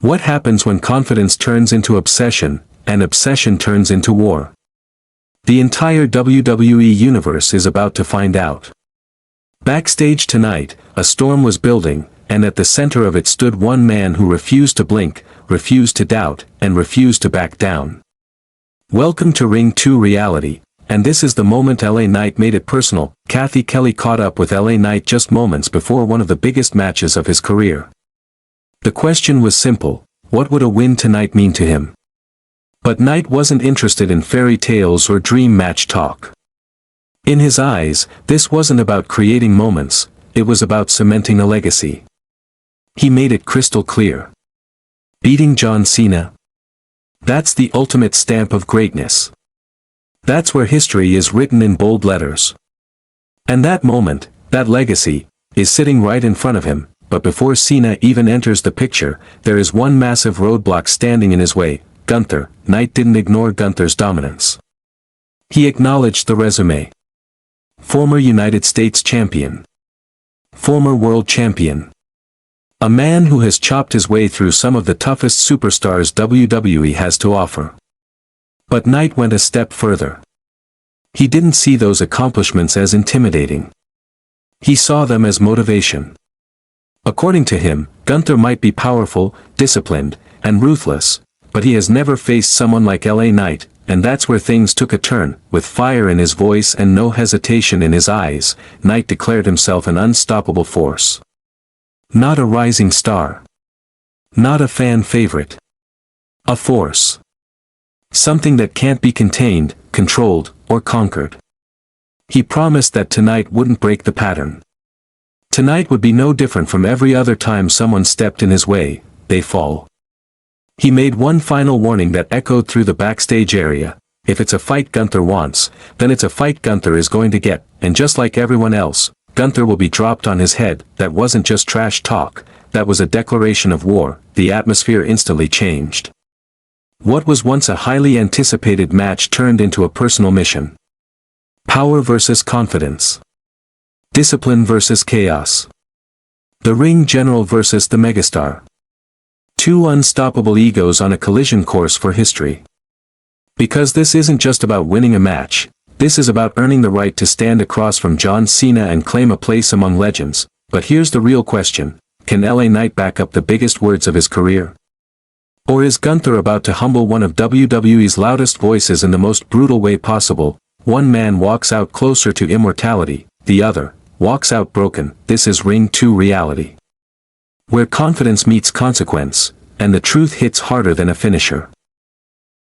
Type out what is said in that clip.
What happens when confidence turns into obsession, and obsession turns into war? The entire WWE universe is about to find out. Backstage tonight, a storm was building, and at the center of it stood one man who refused to blink, refused to doubt, and refused to back down. Welcome to Ring 2 reality, and this is the moment LA Knight made it personal. Kathy Kelly caught up with LA Knight just moments before one of the biggest matches of his career. The question was simple: what would a win tonight mean to him? But Knight wasn't interested in fairy tales or dream match talk. In his eyes, this wasn't about creating moments, it was about cementing a legacy. He made it crystal clear. Beating John Cena? That's the ultimate stamp of greatness. That's where history is written in bold letters. And that moment, that legacy, is sitting right in front of him, but before Cena even enters the picture, there is one massive roadblock standing in his way: Gunther. Knight didn't ignore Gunther's dominance. He acknowledged the resume. Former United States champion. Former world champion. A man who has chopped his way through some of the toughest superstars WWE has to offer. But Knight went a step further. He didn't see those accomplishments as intimidating. He saw them as motivation. According to him, Gunther might be powerful, disciplined, and ruthless, but he has never faced someone like LA Knight, and that's where things took a turn. With fire in his voice and no hesitation in his eyes, Knight declared himself an unstoppable force. Not a rising star. Not a fan favorite. A force. Something that can't be contained, controlled, or conquered. He promised that tonight wouldn't break the pattern. Tonight would be no different from every other time someone stepped in his way: they fall. He made one final warning that echoed through the backstage area: if it's a fight Gunther wants, then it's a fight Gunther is going to get, and just like everyone else, Gunther will be dropped on his head. That wasn't just trash talk, that was a declaration of war. The atmosphere instantly changed. What was once a highly anticipated match turned into a personal mission. Power versus confidence. Discipline versus chaos. The ring general versus the megastar. Two unstoppable egos on a collision course for history. Because this isn't just about winning a match, this is about earning the right to stand across from John Cena and claim a place among legends. But here's the real question: can LA Knight back up the biggest words of his career? Or is Gunther about to humble one of WWE's loudest voices in the most brutal way possible? One man walks out closer to immortality, the other walks out broken. This is Ring 2 reality. Where confidence meets consequence, and the truth hits harder than a finisher.